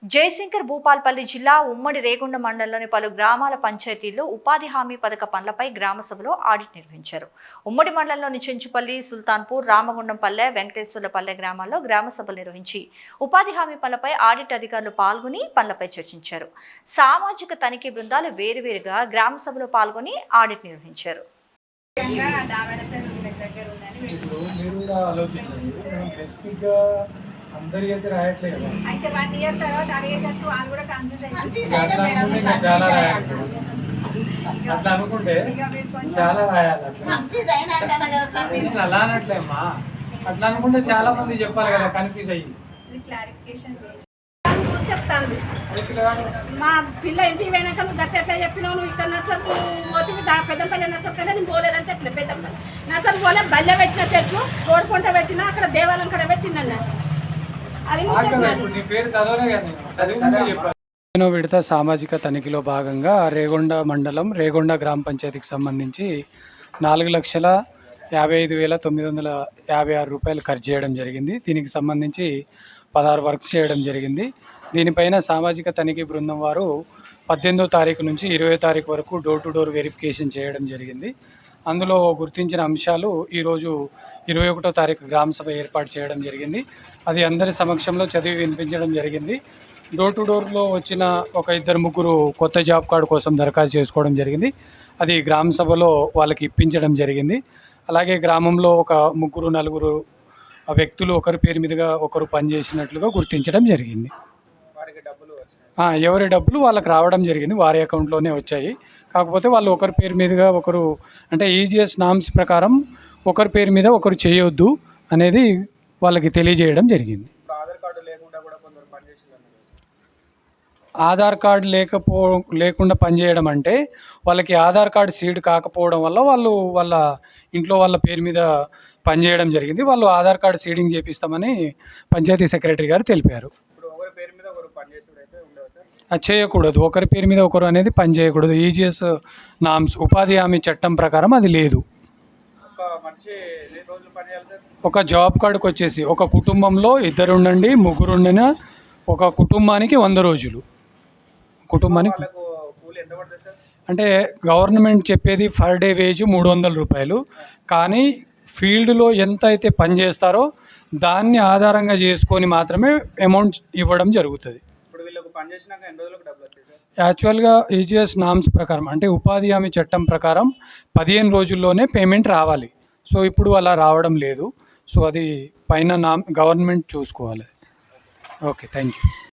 జయశంకర్ భూపాల్పల్లి జిల్లా ఉమ్మడి రేగొండ మండలంలోని పలు గ్రామాల పంచాయతీల్లో ఉపాధి హామీ పథక పనులపై గ్రామసభలో ఆడిట్ నిర్వహించారు. ఉమ్మడి మండలంలోని చెంచుపల్లి, సుల్తాన్పూర్, రామగుండంపల్లె, వెంకటేశ్వర్లపల్లె గ్రామాల్లో గ్రామసభలు నిర్వహించి ఉపాధి హామీ పనులపై ఆడిట్ అధికారులు పాల్గొని పనులపై చర్చించారు. సామాజిక తనిఖీ బృందాలు వేరువేరుగా గ్రామసభలో పాల్గొని ఆడిట్ నిర్వహించారు. అందరి అయితే రాయట్లేదు కదా, అయితే 1 ఇయర్ తర్వాత అడిగేటట్టు వాళ్ళు కూడా కన్ఫ్యూజ్ చాలా రాయాలి. అట్లా అనుకుంటే చాలా రాయాలి. అలా అనట్లేమ్మా, అట్లా అనుకుంటే చాలా మంది చెప్పాలి కదా, కన్ఫ్యూజ్ అయ్యి క్లారిఫికేషన్ చెప్తాను. మా పిల్ల ఇంటికి పోయినాక నువ్వు గట్ట ఎట్లా చెప్పినావు, నువ్వు ఇక్కడ నచ్చరు పోతే పెద్దపల్లి నచ్చరు కదా, నేను పోలేదని చెప్పలేదు. పెద్దపల్లి నచ్చరు పోలే, బల్లె పెట్టిన చెట్లు రోడ్డు కొంట పెట్టినా, అక్కడ దేవాలయం కడ పెట్టిందన్న. విడత సామాజిక తనిఖీలో భాగంగా రేగొండ మండలం రేగొండ గ్రామ పంచాయతీకి సంబంధించి 4,55,956 రూపాయలు ఖర్చు చేయడం జరిగింది. దీనికి సంబంధించి 16 వర్క్స్ చేయడం జరిగింది. దీనిపైన సామాజిక తనిఖీ బృందం వారు 18వ తారీఖు నుంచి 20వ తారీఖు వరకు డోర్ టు డోర్ వెరిఫికేషన్ చేయడం జరిగింది. అందులో గుర్తించిన అంశాలు ఈరోజు 21వ తారీఖు గ్రామసభ ఏర్పాటు చేయడం జరిగింది. అది అందరి సమక్షంలో చదివి వినిపించడం జరిగింది. డోర్ టు డోర్లో వచ్చిన ఒక 2-3 కొత్త జాబ్ కార్డు కోసం దరఖాస్తు చేసుకోవడం జరిగింది. అది గ్రామసభలో వాళ్ళకి ఇప్పించడం జరిగింది. అలాగే గ్రామంలో ఒక 3-4 వ్యక్తులు ఒకరి పేరు మీదుగా ఒకరు పనిచేసినట్లుగా గుర్తించడం జరిగింది. ఎవరి డబ్బులు వాళ్ళకి రావడం జరిగింది, వారి అకౌంట్లోనే వచ్చాయి. కాకపోతే వాళ్ళు ఒకరి పేరు మీదుగా ఒకరు, అంటే ఈజీఎస్ నామ్స్ ప్రకారం ఒకరి పేరు మీద ఒకరు చేయొద్దు అనేది వాళ్ళకి తెలియజేయడం జరిగింది. ఆధార్ కార్డు లేకుండా పనిచేయడం అంటే వాళ్ళకి ఆధార్ కార్డు సీడ్ కాకపోవడం వల్ల వాళ్ళు వాళ్ళ ఇంట్లో వాళ్ళ పేరు మీద పనిచేయడం జరిగింది. వాళ్ళు ఆధార్ కార్డు సీడింగ్ చేపిస్తామని పంచాయతీ సెక్రటరీ గారు తెలిపారు. అది చేయకూడదు, ఒకరి పేరు మీద ఒకరు అనేది పని చేయకూడదు. ఈజీఎస్ నామ్స్ ఉపాధి హామీ చట్టం ప్రకారం అది లేదు. ఒక జాబ్ కార్డుకి వచ్చేసి ఒక కుటుంబంలో 2 ఉండండి, 3 ఉండినా ఒక కుటుంబానికి 100 రోజులు. కుటుంబానికి అంటే గవర్నమెంట్ చెప్పేది పర్ డే వేజ్ 300 రూపాయలు. కానీ ఫీల్డ్లో ఎంత అయితే పని చేస్తారో దాన్ని ఆధారంగా చేసుకొని మాత్రమే అమౌంట్ ఇవ్వడం జరుగుతుంది. యాక్చువల్గా ఈజీఎస్ నామ్స్ ప్రకారం అంటే ఉపాధి హామీ చట్టం ప్రకారం 15 రోజుల్లోనే పేమెంట్ రావాలి. సో ఇప్పుడు అలా రావడం లేదు. సో అది పైన గవర్నమెంట్ చూసుకోవాలి. Okay, thank you.